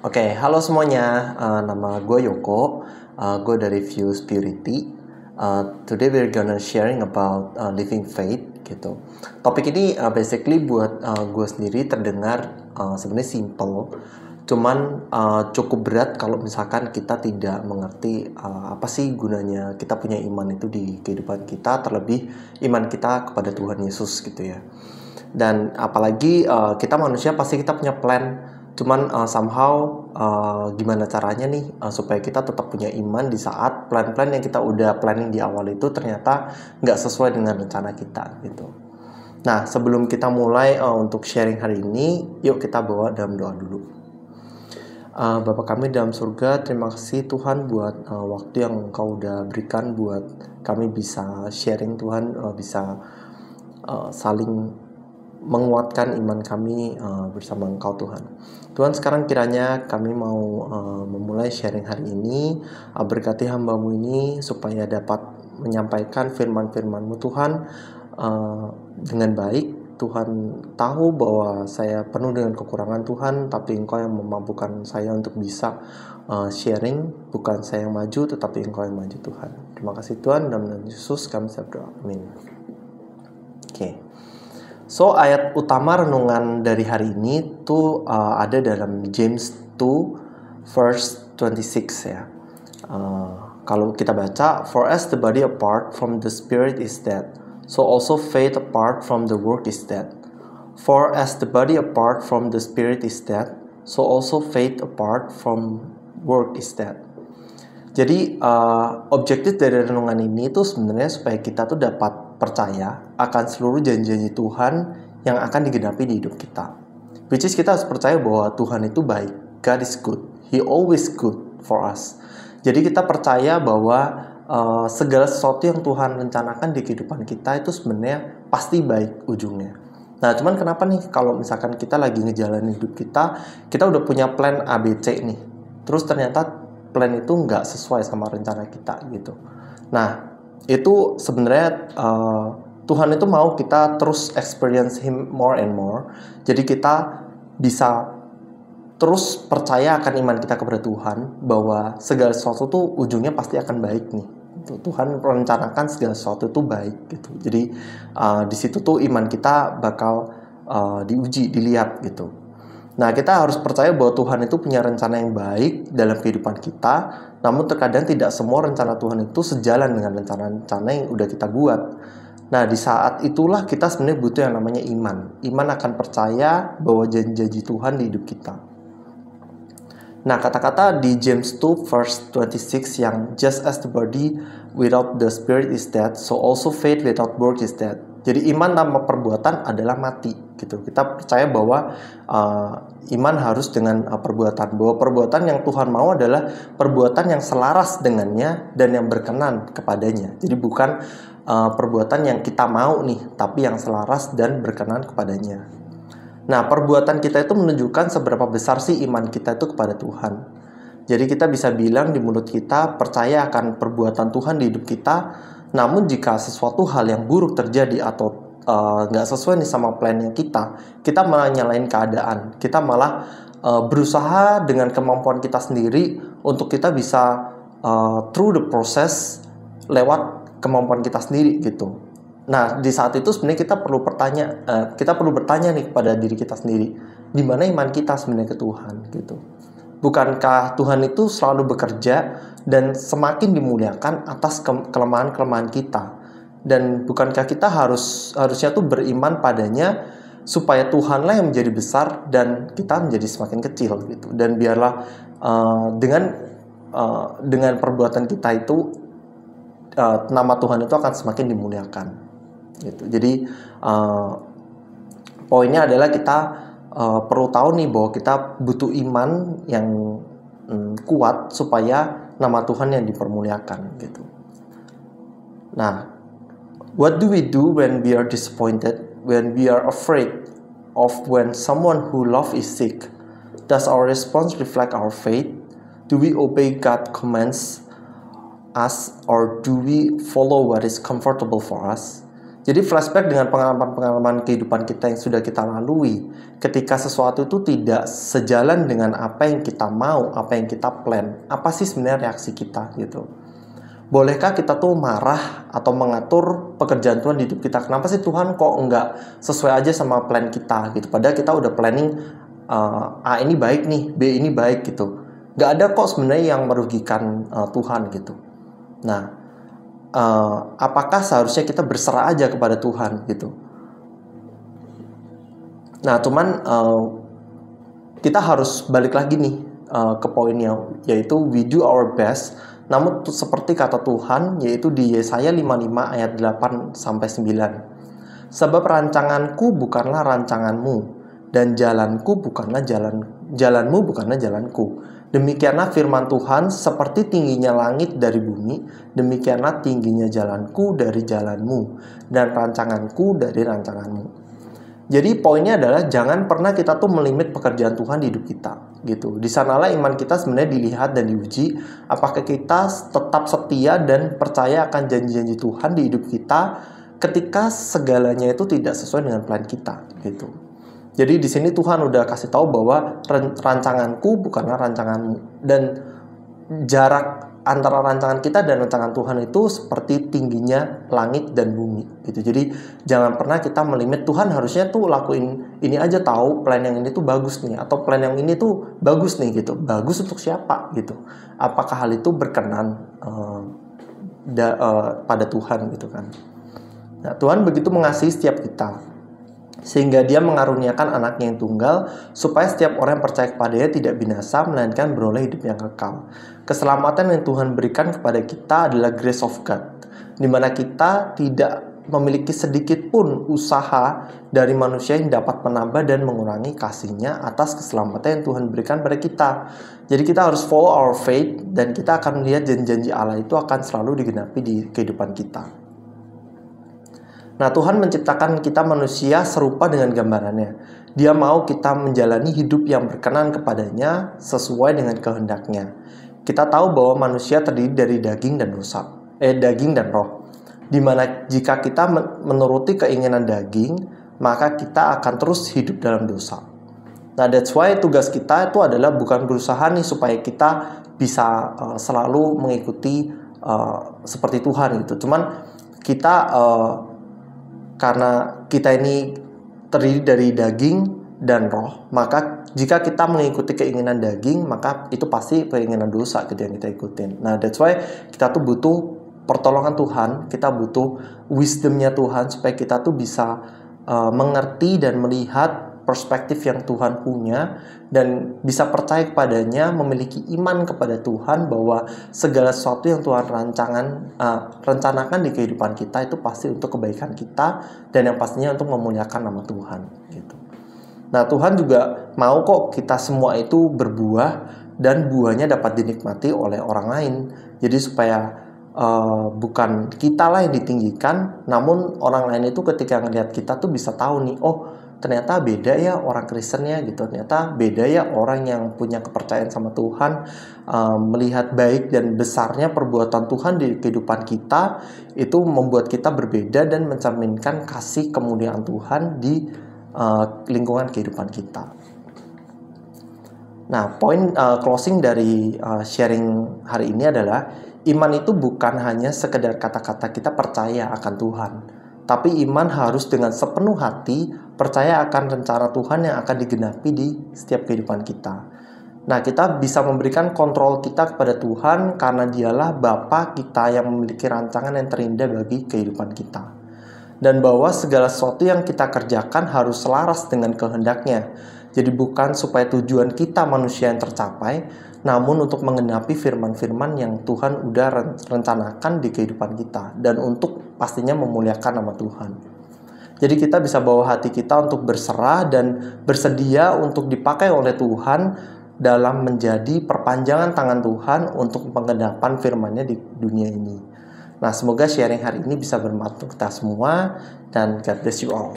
Oke, halo semuanya. Nama gue Yoko. Gue dari View Spirity. Today we're gonna sharing about living faith gitu. Topik ini basically buat gue sendiri terdengar sebenarnya simple, cuman cukup berat kalau misalkan kita tidak mengerti apa sih gunanya kita punya iman itu di kehidupan kita, terlebih iman kita kepada Tuhan Yesus gitu ya. Dan apalagi kita manusia pasti kita punya plan, cuman somehow gimana caranya nih supaya kita tetap punya iman di saat plan-plan yang kita udah planning di awal itu ternyata nggak sesuai dengan rencana kita gitu. Nah, sebelum kita mulai untuk sharing hari ini, yuk kita bawa dalam doa dulu. Bapa kami dalam surga, terima kasih Tuhan buat waktu yang Engkau udah berikan buat kami bisa sharing Tuhan, bisa saling menguatkan iman kami bersama Engkau Tuhan. Tuhan, sekarang kiranya kami mau memulai sharing hari ini. Berkati hamba-Mu ini supaya dapat menyampaikan firman-Firman-Mu Tuhan dengan baik. Tuhan tahu bahwa saya penuh dengan kekurangan Tuhan, tapi Engkau yang memampukan saya untuk bisa sharing. Bukan saya yang maju, tetapi Engkau yang maju Tuhan. Terima kasih Tuhan, dalam nama Yesus kami berdoa. Amin. Oke. So, ayat utama renungan dari hari ini tuh ada dalam James 2 verse 26 ya. Kalau kita baca, for as the body apart from the spirit is dead, so also faith apart from the work is dead. For as the body apart from the spirit is dead, so also faith apart from work is dead. Jadi objektif dari renungan ini tuh sebenarnya supaya kita tuh dapat percaya akan seluruh janji-janji Tuhan yang akan digenapi di hidup kita. Which is kita harus percaya bahwa Tuhan itu baik. God is good. He always good for us. Jadi kita percaya bahwa segala sesuatu yang Tuhan rencanakan di kehidupan kita itu sebenarnya pasti baik ujungnya. Nah, cuman kenapa nih kalau misalkan kita lagi ngejalanin hidup kita udah punya plan ABC nih. Terus ternyata plan itu nggak sesuai sama rencana kita gitu. Nah, itu sebenarnya Tuhan itu mau kita terus experience Him more and more. Jadi kita bisa terus percaya akan iman kita kepada Tuhan bahwa segala sesuatu tuh ujungnya pasti akan baik nih. Tuhan merencanakan segala sesuatu itu baik gitu. Jadi di situ tuh iman kita bakal diuji, dilihat gitu. Nah, kita harus percaya bahwa Tuhan itu punya rencana yang baik dalam kehidupan kita. Namun terkadang tidak semua rencana Tuhan itu sejalan dengan rencana-rencana yang udah kita buat. Nah, di saat itulah kita sebenarnya butuh yang namanya iman. Iman akan percaya bahwa janji-janji Tuhan di hidup kita. Nah, kata-kata di James 2 verse 26 yang just as the body without the spirit is dead, so also faith without work is dead. Jadi iman tanpa perbuatan adalah mati gitu. Kita percaya bahwa iman harus dengan perbuatan. Bahwa perbuatan yang Tuhan mau adalah perbuatan yang selaras dengannya dan yang berkenan kepadanya. Jadi bukan perbuatan yang kita mau nih, tapi yang selaras dan berkenan kepadanya. Nah, perbuatan kita itu menunjukkan seberapa besar sih iman kita itu kepada Tuhan. Jadi kita bisa bilang di mulut kita percaya akan perbuatan Tuhan di hidup kita. Namun jika sesuatu hal yang buruk terjadi atau nggak sesuai nih sama plannya kita malah nyalain keadaan. Kita malah berusaha dengan kemampuan kita sendiri untuk kita bisa through the process lewat kemampuan kita sendiri gitu. Nah, di saat itu sebenarnya kita perlu bertanya nih kepada diri kita sendiri, di mana iman kita sebenarnya ke Tuhan gitu. Bukankah Tuhan itu selalu bekerja dan semakin dimuliakan atas kelemahan-kelemahan kita? Dan bukankah kita harusnya tuh beriman padanya supaya Tuhanlah yang menjadi besar dan kita menjadi semakin kecil gitu. Dan biarlah dengan perbuatan kita itu nama Tuhan itu akan semakin dimuliakan gitu. Jadi poinnya adalah kita perlu tahu nih bahwa kita butuh iman yang kuat supaya nama Tuhan yang dipermuliakan gitu. Nah, what do we do when we are disappointed, when we are afraid of when someone who love is sick? Does our response reflect our faith? Do we obey God's commands us, or do we follow what is comfortable for us? Jadi flashback dengan pengalaman-pengalaman kehidupan kita yang sudah kita lalui, ketika sesuatu itu tidak sejalan dengan apa yang kita mau, apa yang kita plan, apa sih sebenarnya reaksi kita gitu. Bolehkah kita tuh marah atau mengatur pekerjaan Tuhan di hidup kita? Kenapa sih Tuhan kok nggak sesuai aja sama plan kita gitu? Padahal kita udah planning A ini baik nih, B ini baik gitu. Nggak ada kok sebenarnya yang merugikan Tuhan gitu. Nah, apakah seharusnya kita berserah aja kepada Tuhan gitu? Nah, cuman kita harus balik lagi nih ke poinnya, yaitu we do our best. Namun seperti kata Tuhan, yaitu di Yesaya 55 ayat 8 sampai 9. Sebab rancanganku bukanlah rancanganmu, dan jalanku bukanlah jalanmu bukanlah jalanku. Demikianlah firman Tuhan, seperti tingginya langit dari bumi, demikianlah tingginya jalanku dari jalanmu, dan rancanganku dari rancanganmu. Jadi poinnya adalah jangan pernah kita tuh melimit pekerjaan Tuhan di hidup kita, gitu. Di sanalah iman kita sebenarnya dilihat dan diuji, apakah kita tetap setia dan percaya akan janji-janji Tuhan di hidup kita ketika segalanya itu tidak sesuai dengan plan kita, gitu. Jadi di sini Tuhan udah kasih tahu bahwa rancanganku bukanlah rancanganmu, dan jarak antara rancangan kita dan rancangan Tuhan itu seperti tingginya langit dan bumi gitu. Jadi jangan pernah kita melimit Tuhan harusnya tuh lakuin ini aja, tahu plan yang ini tuh bagus nih, atau plan yang ini tuh bagus nih gitu. Bagus untuk siapa gitu? Apakah hal itu berkenan pada Tuhan gitu kan? Nah, Tuhan begitu mengasihi setiap kita, sehingga Dia mengaruniakan anaknya yang tunggal, supaya setiap orang yang percaya kepadanya tidak binasa, melainkan beroleh hidup yang kekal. Keselamatan yang Tuhan berikan kepada kita adalah grace of God, di mana kita tidak memiliki sedikit pun usaha dari manusia yang dapat menambah dan mengurangi kasih-Nya atas keselamatan yang Tuhan berikan pada kita. Jadi kita harus follow our faith, dan kita akan melihat janji-janji Allah itu akan selalu digenapi di kehidupan kita. Nah, Tuhan menciptakan kita manusia serupa dengan gambarannya. Dia mau kita menjalani hidup yang berkenan kepadanya sesuai dengan kehendaknya. Kita tahu bahwa manusia terdiri dari daging dan roh. Dimana jika kita menuruti keinginan daging, maka kita akan terus hidup dalam dosa. Nah, that's why tugas kita itu adalah bukan berusaha nih supaya kita bisa selalu mengikuti seperti Tuhan gitu. Cuman kita karena kita ini terdiri dari daging dan roh, maka jika kita mengikuti keinginan daging, maka itu pasti keinginan dosa gitu yang kita ikutin. Nah, that's why kita tuh butuh pertolongan Tuhan, kita butuh wisdom-nya Tuhan supaya kita tuh bisa mengerti dan melihat perspektif yang Tuhan punya, dan bisa percaya kepadanya, memiliki iman kepada Tuhan bahwa segala sesuatu yang Tuhan rencanakan di kehidupan kita itu pasti untuk kebaikan kita, dan yang pastinya untuk memuliakan nama Tuhan gitu. Nah, Tuhan juga mau kok kita semua itu berbuah, dan buahnya dapat dinikmati oleh orang lain. Jadi supaya bukan kita lah yang ditinggikan, namun orang lain itu ketika ngelihat kita tuh bisa tahu nih, oh ternyata beda ya orang Kristennya gitu, ternyata beda ya orang yang punya kepercayaan sama Tuhan, melihat baik dan besarnya perbuatan Tuhan di kehidupan kita, itu membuat kita berbeda dan mencerminkan kasih kemuliaan Tuhan di lingkungan kehidupan kita. Nah, poin closing dari sharing hari ini adalah iman itu bukan hanya sekedar kata-kata kita percaya akan Tuhan, tapi iman harus dengan sepenuh hati percaya akan rencana Tuhan yang akan digenapi di setiap kehidupan kita. Nah, kita bisa memberikan kontrol kita kepada Tuhan karena Dialah Bapa kita yang memiliki rancangan yang terindah bagi kehidupan kita. Dan bahwa segala sesuatu yang kita kerjakan harus selaras dengan kehendak-Nya. Jadi bukan supaya tujuan kita manusia yang tercapai, namun untuk menggenapi firman-firman yang Tuhan udah rencanakan di kehidupan kita, dan untuk pastinya memuliakan nama Tuhan. Jadi kita bisa bawa hati kita untuk berserah dan bersedia untuk dipakai oleh Tuhan dalam menjadi perpanjangan tangan Tuhan untuk penggenapan firman-Nya di dunia ini. Nah, semoga sharing hari ini bisa bermanfaat untuk kita semua, dan God bless you all.